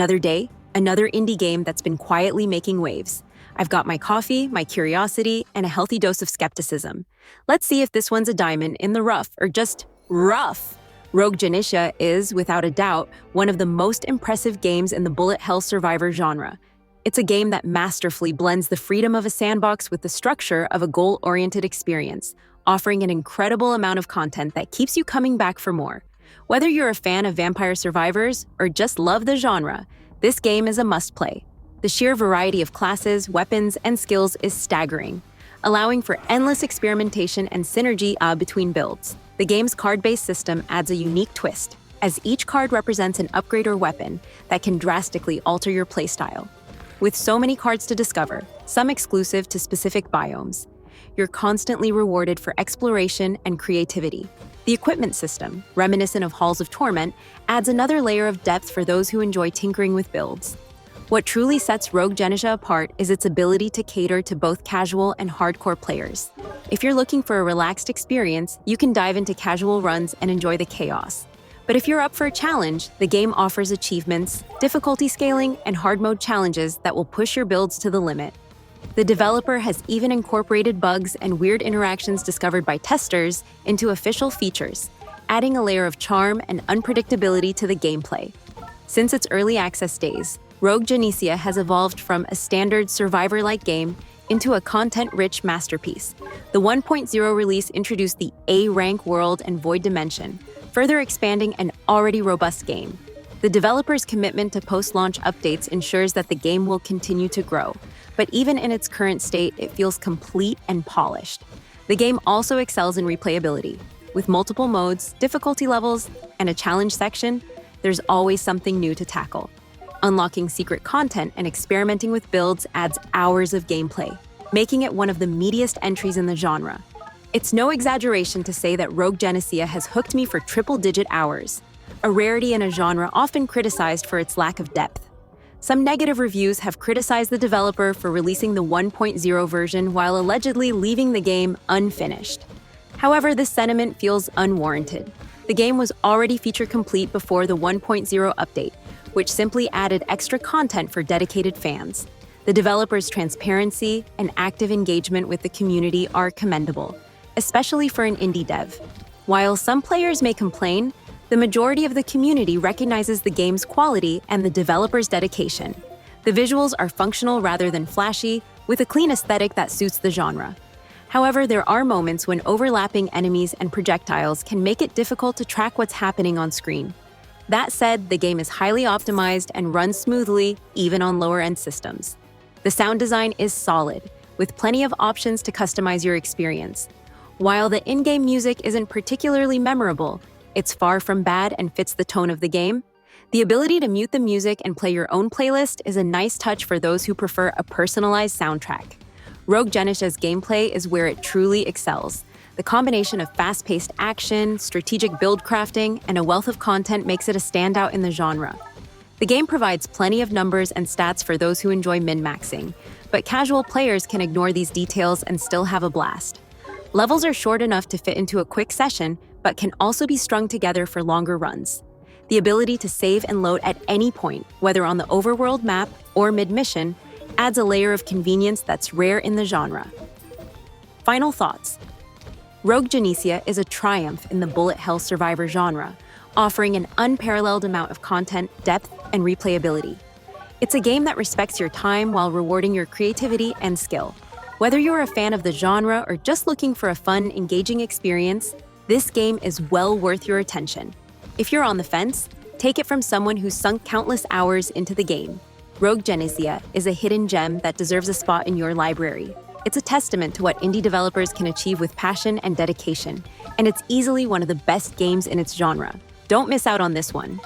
Another day, another indie game that's been quietly making waves. I've got my coffee, my curiosity, and a healthy dose of skepticism. Let's see if this one's a diamond in the rough, or just rough. Rogue Genesia is, without a doubt, one of the most impressive games in the bullet hell survivor genre. It's a game that masterfully blends the freedom of a sandbox with the structure of a goal-oriented experience, offering an incredible amount of content that keeps you coming back for more. Whether you're a fan of vampire survivors or just love the genre, this game is a must-play. The sheer variety of classes, weapons, and skills is staggering, allowing for endless experimentation and synergy between builds. The game's card-based system adds a unique twist, as each card represents an upgrade or weapon that can drastically alter your playstyle. With so many cards to discover, some exclusive to specific biomes, you're constantly rewarded for exploration and creativity. The equipment system, reminiscent of Halls of Torment, adds another layer of depth for those who enjoy tinkering with builds. What truly sets Rogue Genesia apart is its ability to cater to both casual and hardcore players. If you're looking for a relaxed experience, you can dive into casual runs and enjoy the chaos. But if you're up for a challenge, the game offers achievements, difficulty scaling, and hard mode challenges that will push your builds to the limit. The developer has even incorporated bugs and weird interactions discovered by testers into official features, adding a layer of charm and unpredictability to the gameplay. Since its early access days, Rogue Genesia has evolved from a standard survivor-like game into a content-rich masterpiece. The 1.0 release introduced the A-rank world and void dimension, further expanding an already robust game. The developer's commitment to post-launch updates ensures that the game will continue to grow, but even in its current state, it feels complete and polished. The game also excels in replayability. With multiple modes, difficulty levels, and a challenge section, there's always something new to tackle. Unlocking secret content and experimenting with builds adds hours of gameplay, making it one of the meatiest entries in the genre. It's no exaggeration to say that Rogue Genesia has hooked me for triple-digit hours, a rarity in a genre often criticized for its lack of depth. Some negative reviews have criticized the developer for releasing the 1.0 version while allegedly leaving the game unfinished. However, this sentiment feels unwarranted. The game was already feature complete before the 1.0 update, which simply added extra content for dedicated fans. The developer's transparency and active engagement with the community are commendable, especially for an indie dev. While some players may complain, the majority of the community recognizes the game's quality and the developer's dedication. The visuals are functional rather than flashy, with a clean aesthetic that suits the genre. However, there are moments when overlapping enemies and projectiles can make it difficult to track what's happening on screen. That said, the game is highly optimized and runs smoothly, even on lower-end systems. The sound design is solid, with plenty of options to customize your experience. While the in-game music isn't particularly memorable, it's far from bad and fits the tone of the game. The ability to mute the music and play your own playlist is a nice touch for those who prefer a personalized soundtrack. Rogue Genesia's gameplay is where it truly excels. The combination of fast-paced action, strategic build crafting, and a wealth of content makes it a standout in the genre. The game provides plenty of numbers and stats for those who enjoy min-maxing, but casual players can ignore these details and still have a blast. Levels are short enough to fit into a quick session, but can also be strung together for longer runs. The ability to save and load at any point, whether on the overworld map or mid-mission, adds a layer of convenience that's rare in the genre. Final thoughts. Rogue Genesia is a triumph in the bullet hell survivor genre, offering an unparalleled amount of content, depth, and replayability. It's a game that respects your time while rewarding your creativity and skill. Whether you're a fan of the genre or just looking for a fun, engaging experience, this game is well worth your attention. If you're on the fence, take it from someone who's sunk countless hours into the game. Rogue Genesia is a hidden gem that deserves a spot in your library. It's a testament to what indie developers can achieve with passion and dedication, and it's easily one of the best games in its genre. Don't miss out on this one.